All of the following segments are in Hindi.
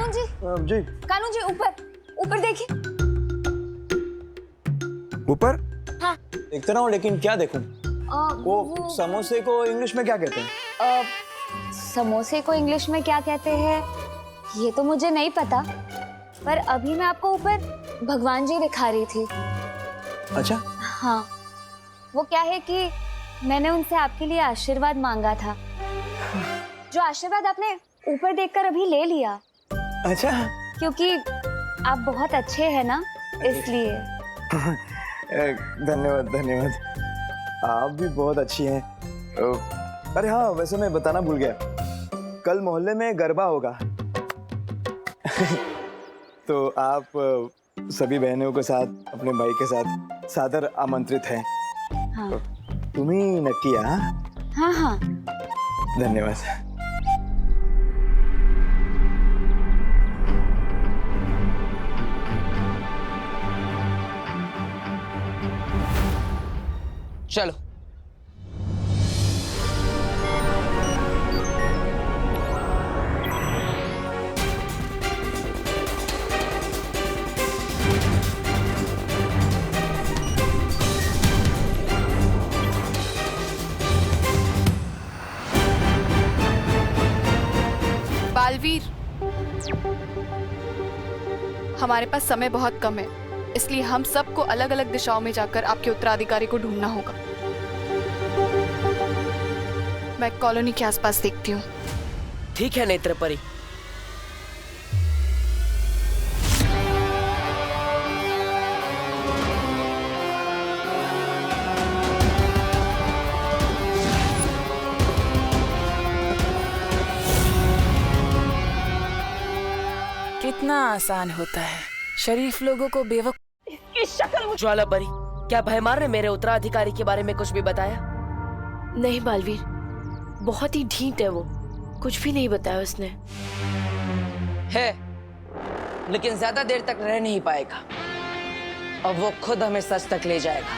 कानून जी। जी। कानून जी, ऊपर ऊपर देखिए। ऊपर? हाँ। देखते रहो, लेकिन क्या देखूं? वो समोसे को इंग्लिश में क्या कहते हैं? समोसे को इंग्लिश में क्या कहते हैं ये तो मुझे नहीं पता, पर अभी मैं आपको ऊपर भगवान जी दिखा रही थी। अच्छा। हाँ, वो क्या है कि मैंने उनसे आपके लिए आशीर्वाद मांगा था, जो आशीर्वाद आपने ऊपर देखकर अभी ले लिया। अच्छा। क्योंकि आप बहुत अच्छे हैं ना, इसलिए। धन्यवाद धन्यवाद, आप भी बहुत अच्छी हैं। अरे हाँ, वैसे मैं बताना भूल गया, कल मोहल्ले में गरबा होगा। तो आप सभी बहनों के साथ, अपने भाई के साथ सादर आमंत्रित हैं। हाँ। तो तुम ही नक्की? हाँ हाँ। धन्यवाद। चलो। बालवीर, हमारे पास समय बहुत कम है, इसलिए हम सबको अलग अलग दिशाओं में जाकर आपके उत्तराधिकारी को ढूंढना होगा। मैं कॉलोनी के आसपास देखती हूँ। ठीक है नेत्रपरी। कितना आसान होता है शरीफ लोगों को बेवकूफ। इसकी शक्ल। ज्वाला परी, क्या भयमार ने मेरे उत्तराधिकारी के बारे में कुछ भी बताया? नहीं बालवीर, बहुत ही ढीठ है वो, कुछ भी नहीं बताया उसने। है, लेकिन ज्यादा देर तक रह नहीं पाएगा और वो खुद हमें सच तक ले जाएगा।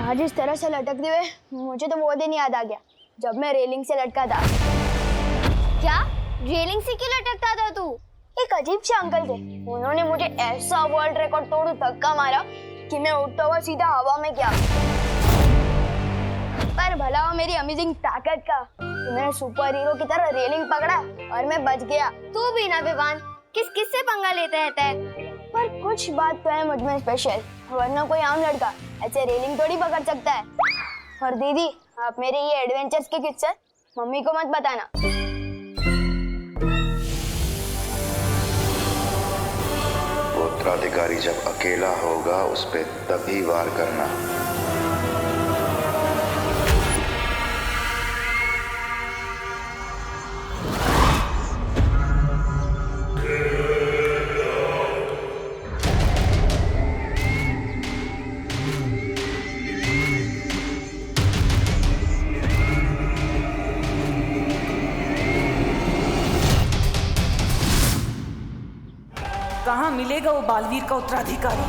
आज इस तरह से लटकते हुए मुझे तो वो दिन याद आ गया जब मैं रेलिंग से लटका था। क्या? रेलिंग से क्यों लटकता था तू? एक अजीब से अंकल थे, उन्होंने मुझे ऐसा वर्ल्ड रिकॉर्ड तोड़ धक्का मारा कि मैं उड़ता हुआ सीधा हवा में गया। पर भला हो मेरी अमेजिंग ताकत का, तो मैंने सुपर हीरो की तरह रेलिंग पकड़ा और मैं बच गया। तू भी ना विवान, किस किस से पंगा लेते रहता है? पर कुछ बात तो है मुझ में स्पेशल, वरना कोई आम लड़का ऐसे रेलिंग थोड़ी पकड़ सकता है। और दीदी, आप मेरे ये एडवेंचर्स के किस्से मम्मी को मत बताना। उत्तराधिकारी जब अकेला होगा उस पे तभी वार करना। कहाँ मिलेगा वो बालवीर का उत्तराधिकारी?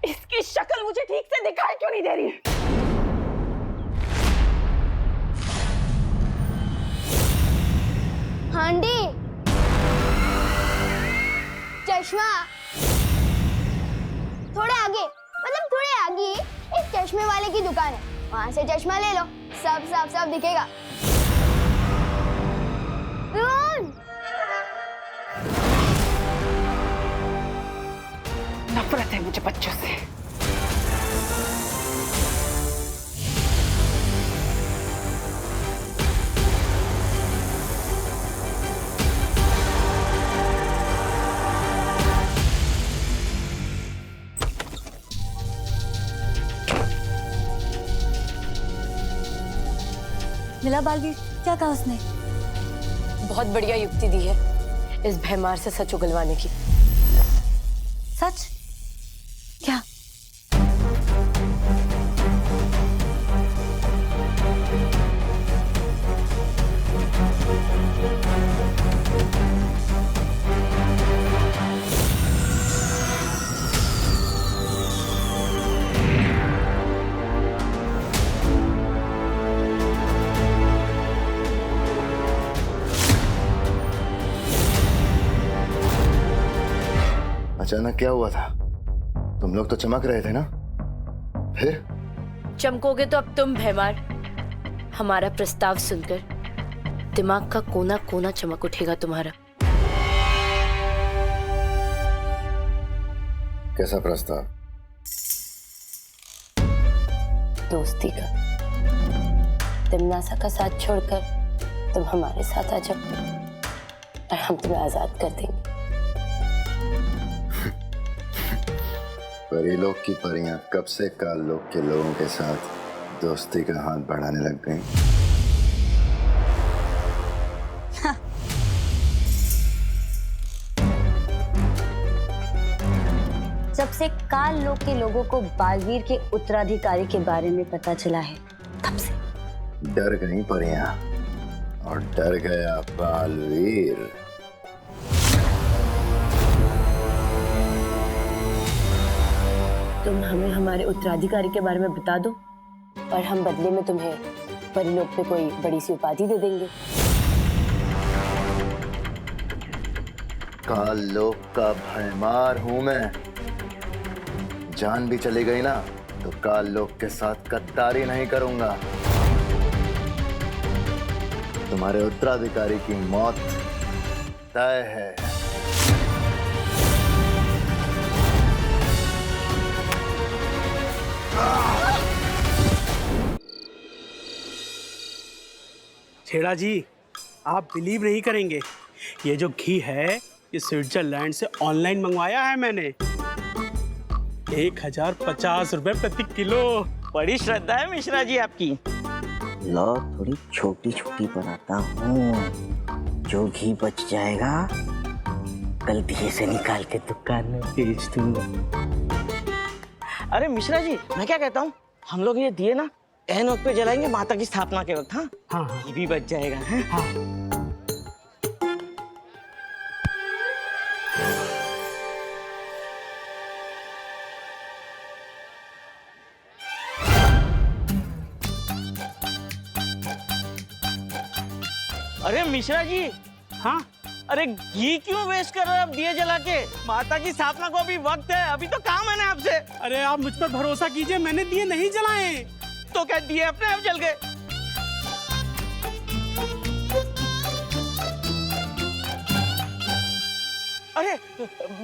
इसकी शक्ल मुझे ठीक से दिखाई क्यों नहीं दे रही? हांडी, चश्मा, थोड़े आगे, मतलब थोड़े आगे एक चश्मे वाले की दुकान है, वहां से चश्मा ले लो, सब साफ साफ दिखेगा। नफरत है मुझे बच्चों से। मिला बालवीर? क्या कहा उसने? बहुत बढ़िया युक्ति दी है इस भयमार से सच उगलवाने की। सच? क्या? अचानक क्या हुआ था? तुम लोग तो चमक रहे थे ना, फिर? चमकोगे तो अब तुम भैमार। हमारा प्रस्ताव सुनकर दिमाग का कोना कोना चमक उठेगा तुम्हारा। कैसा प्रस्ताव? दोस्ती का। तिमनासा का साथ छोड़कर तुम हमारे साथ आ जाओ और हम तुम्हें आजाद कर देंगे। परीलोक की परियां कब से काल लोक के लोगों के साथ दोस्ती का हाथ बढ़ाने लग गई? जब से काल लोक के लोगों को बालवीर के उत्तराधिकारी के बारे में पता चला है, तब से डर गई परियां और डर गया बालवीर। तुम हमें हमारे उत्तराधिकारी के बारे में बता दो और हम बदले में तुम्हें परिलोक पे कोई बड़ी सी उपाधि दे देंगे। काल लोक का भयमार हूं मैं। जान भी चली गई ना तो काल लोक के साथ गद्दारी नहीं करूंगा। तुम्हारे उत्तराधिकारी की मौत तय है। छेड़ा जी, आप बिलीव नहीं करेंगे, ये जो घी है ये स्विट्जरलैंड से ऑनलाइन मंगवाया है मैंने। 1050 रुपए प्रति किलो। बड़ी श्रद्धा है मिश्रा जी आपकी। लो थोड़ी छोटी छोटी बनाता हूँ, जो घी बच जाएगा कल दिए से निकाल के दुकान में बेच दूंगा। अरे मिश्रा जी, मैं क्या कहता हूँ, हम लोग ये दिए ना एन वक्त पे जलाएंगे माता की स्थापना के वक्त। हाँ हाँ ये भी बच जाएगा है? हाँ। अरे मिश्रा जी, हाँ अरे घी क्यों वेस्ट कर रहे हो आप दिए जला के? माता की स्थापना को अभी वक्त है, अभी तो काम है ना आपसे। अरे आप मुझ पर भरोसा कीजिए, मैंने दिए नहीं जलाए। तो क्या दिए अपने आप जल गए? अरे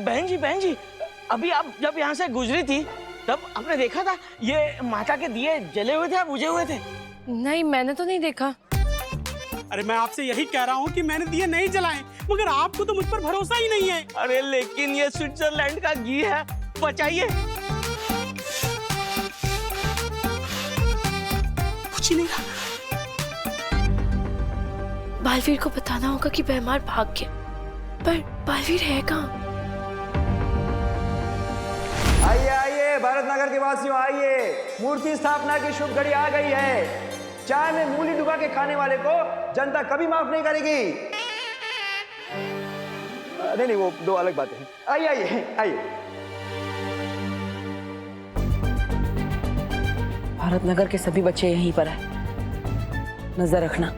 बहन जी, अभी आप जब यहाँ से गुजरी थी तब आपने देखा था ये माता के दिए जले हुए थे या बुझे हुए थे? नहीं, मैंने तो नहीं देखा। अरे मैं आपसे यही कह रहा हूँ कि मैंने दिए नहीं जलाए, मगर आपको तो मुझ पर भरोसा ही नहीं है। अरे लेकिन ये स्विट्जरलैंड का घी है, बचाइए। कुछ नहीं था। बालवीर को बताना होगा कि भैमार भाग गया, पर बालवीर है कहाँ? आइए आइए भारत नगर के वासियों, आइए, मूर्ति स्थापना की शुभ घड़ी आ गई है। चाय में मूली डुबा के खाने वाले को जनता कभी माफ नहीं करेगी। नहीं, वो दो अलग बातें हैं। आइए आइए आइए। भारत नगर के सभी बच्चे यहीं पर हैं, नजर रखना।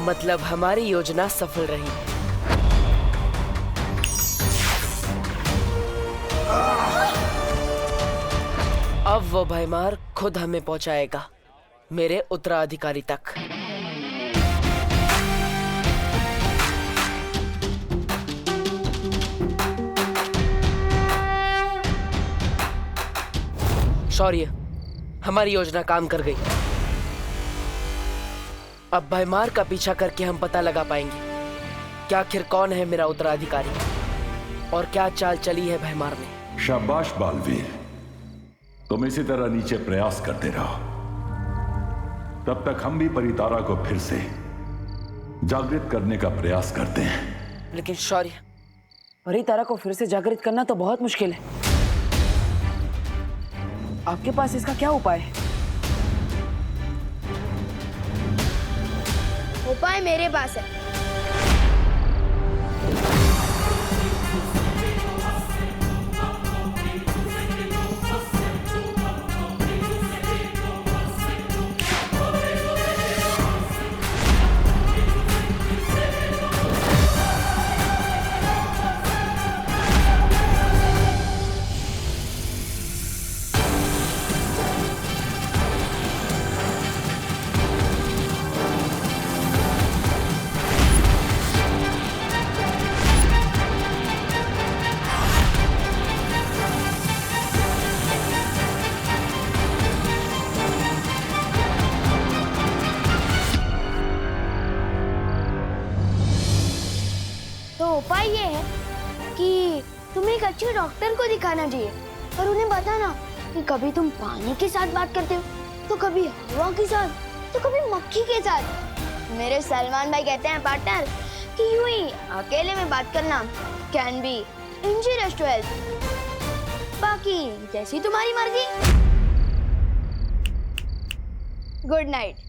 मतलब हमारी योजना सफल रही। अब वो भयमार खुद हमें पहुंचाएगा मेरे उत्तराधिकारी तक। शौर्य, हमारी योजना काम कर गई। अब भयमार का पीछा करके हम पता लगा पाएंगे कि आखिर कौन है मेरा उत्तराधिकारी और क्या चाल चली है भयमार में। शाबाश बालवीर, तुम इसी तरह नीचे प्रयास करते रहो। तब तक हम भी परितारा को फिर से जागृत करने का प्रयास करते हैं। लेकिन शौर्य, परितारा को फिर से जागृत करना तो बहुत मुश्किल है। आपके पास इसका क्या उपाय है? उपाय मेरे पास है। उपाय ये है कि तुम्हें एक अच्छे डॉक्टर को दिखाना चाहिए और उन्हें बताना कि कभी तुम पानी के साथ बात करते हो, तो कभी हवा के साथ, तो कभी मक्खी के साथ। मेरे सलमान भाई कहते हैं पार्टनर कि यूं ही अकेले में बात करना can be injurious to health. बाकी जैसी तुम्हारी मर्जी। Good night.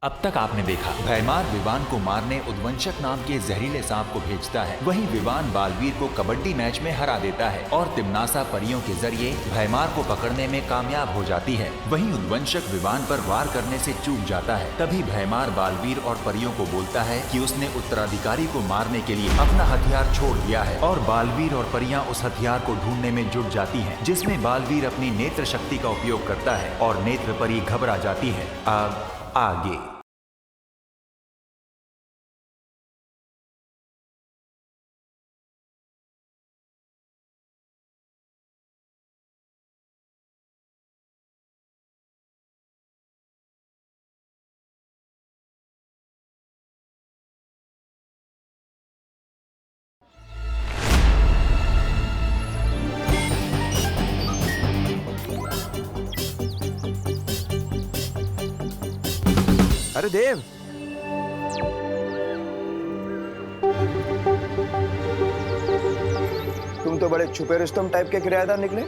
अब तक आपने देखा भैमार विवान को मारने उद्वंशक नाम के जहरीले सांप को भेजता है, वहीं विवान बालवीर को कबड्डी मैच में हरा देता है और तिमनासा परियों के जरिए भैमार को पकड़ने में कामयाब हो जाती है। वहीं उद्वंशक विवान पर वार करने से चूक जाता है। तभी भैमार बालवीर और परियों को बोलता है कि उसने उत्तराधिकारी को मारने के लिए अपना हथियार छोड़ दिया है और बालवीर और परियां उस हथियार को ढूंढने में जुट जाती हैं, जिसमें बालवीर अपनी नेत्र शक्ति का उपयोग करता है और नेत्र परी घबरा जाती है। अब आगे। अरे देव, तुम तो बड़े छुपे रुस्तम टाइप के किराएदार निकले।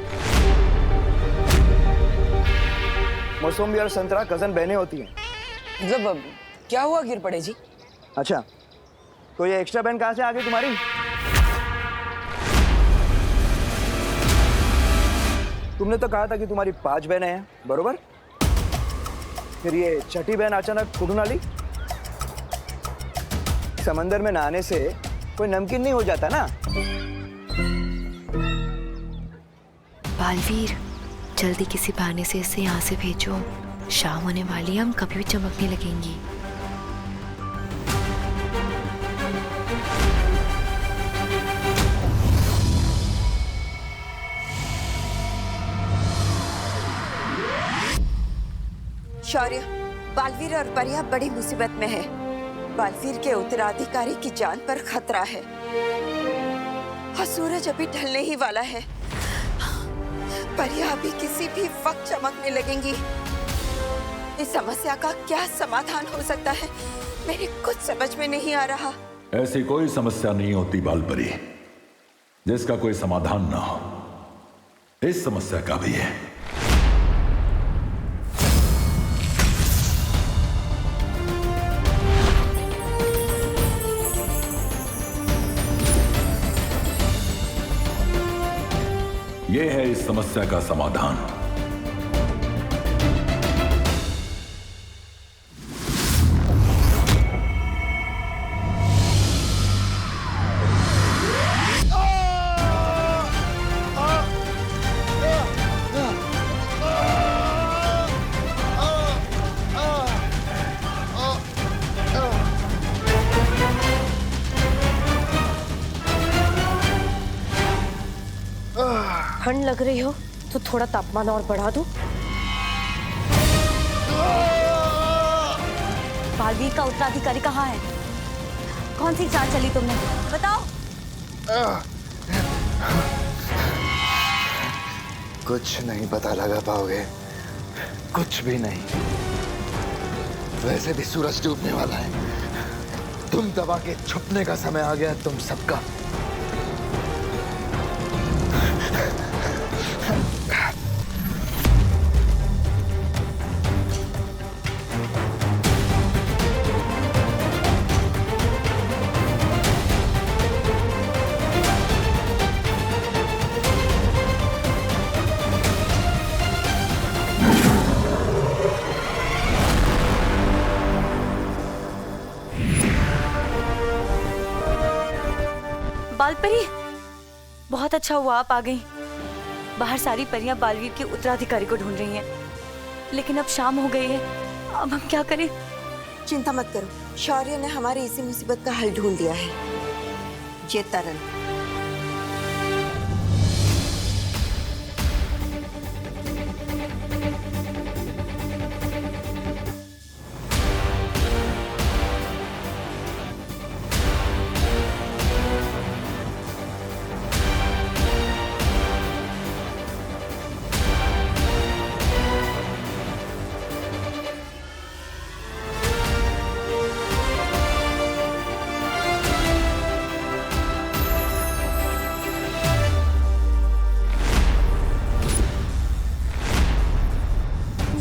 मौसमी और संतरा कजन बहनें होती हैं। मतलब क्या हुआ गिर पड़े जी? अच्छा, तो ये एक्स्ट्रा बहन कहाँ से आ गई तुम्हारी? तुमने तो कहा था कि तुम्हारी 5 बहनें हैं, बरोबर? फिर ये छठी बहन अचानक कुठून आली? समंदर में नहाने से कोई नमकीन नहीं हो जाता ना। बालवीर, जल्दी किसी बहाने से इसे यहाँ से भेजो। शाम होने वाली है, हम कभी भी चमकने लगेंगी। शौर्य, बालवीर और परिया बड़ी मुसीबत में है। बालवीर के उत्तराधिकारी की जान पर खतरा है और सूरज अभी ढलने ही वाला है। परिया अभी किसी भी वक्त चमकने लगेंगी। इस समस्या का क्या समाधान हो सकता है, मेरे कुछ समझ में नहीं आ रहा। ऐसी कोई समस्या नहीं होती बालपरी जिसका कोई समाधान ना हो। इस समस्या का भी है। यह है इस समस्या का समाधान। ठंड लग रही हो तो थोड़ा तापमान और बढ़ा दूं? बालवीर का उत्तराधिकारी कहाँ है? कौन सी चाल चली तुमने, बताओ। कुछ नहीं पता लगा पाओगे, कुछ भी नहीं। वैसे भी सूरज डूबने वाला है। तुम दबा के छुपने का समय आ गया तुम सबका। बालपरी, बहुत अच्छा हुआ आप आ गई। बाहर सारी परियां बालवीर के उत्तराधिकारी को ढूंढ रही हैं, लेकिन अब शाम हो गई है। अब हम क्या करें? चिंता मत करो, शौर्य ने हमारी इसी मुसीबत का हल ढूंढ लिया है। ये तरन।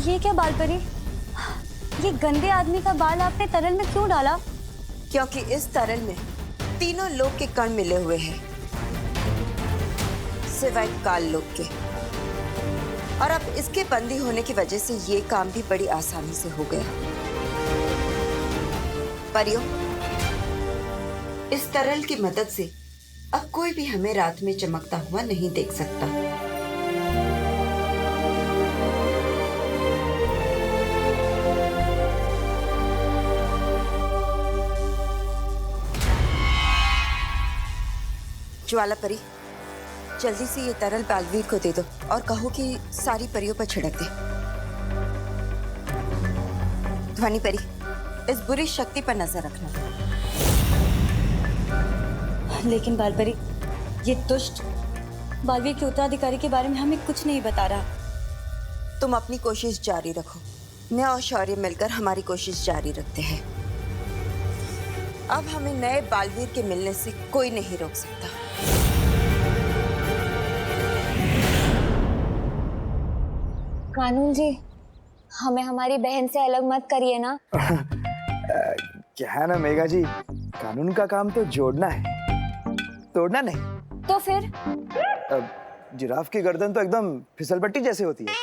ये क्या बालपरी, ये गंदे आदमी का बाल आपने तरल में क्यों डाला? क्योंकि इस तरल में तीनों लोग के कण मिले हुए हैं, सिवाय काल लोग के। और अब इसके बंदी होने की वजह से ये काम भी बड़ी आसानी से हो गया। परियों, इस तरल की मदद से अब कोई भी हमें रात में चमकता हुआ नहीं देख सकता। ज्वाला परी, जल्दी से ये तरल बालवीर को दे दो और कहो कि सारी परियों पर छिड़क दे। ध्वनि परी, इस बुरी शक्ति पर नजर रखना। लेकिन बालपरी, ये दुष्ट बालवीर के उत्तराधिकारी के बारे में हमें कुछ नहीं बता रहा। तुम अपनी कोशिश जारी रखो, मैं और शौर्य मिलकर हमारी कोशिश जारी रखते हैं। अब हमें नए बालवीर के मिलने से कोई नहीं रोक सकता। कानून जी, हमें हमारी बहन से अलग मत करिए ना। क्या है ना मेघा जी, कानून का काम तो जोड़ना है, तोड़ना नहीं। तो फिर जिराफ की गर्दन तो एकदम फिसलपट्टी जैसी होती है।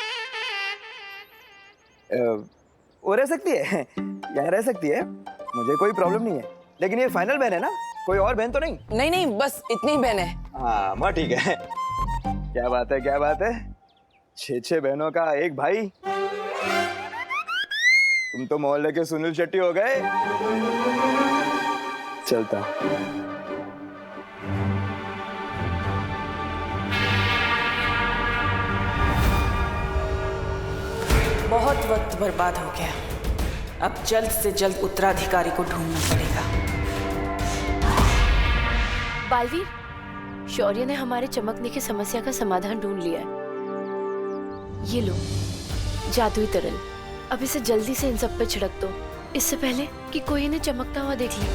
वो रह सकती है, यहाँ रह सकती है, मुझे कोई प्रॉब्लम नहीं है। लेकिन ये फाइनल बहन है ना, कोई और बहन तो नहीं? नहीं नहीं, बस इतनी ही बहन है। हाँ माँ, ठीक है। क्या बात है, क्या बात है, 6 बहनों का एक भाई। तुम तो मोहल्ले के सुनील शेट्टी हो गए। चलता। बहुत वक्त बर्बाद हो गया, अब जल्द से जल्द उत्तराधिकारी को ढूंढना पड़ेगा। बालवीर, शौर्य ने हमारे चमकने की समस्या का समाधान ढूंढ लिया है। ये लो जादुई तरल, अब इसे जल्दी से इन सब पे छिड़क दो, इससे पहले कि कोई इन्हें चमकता हुआ देख ले।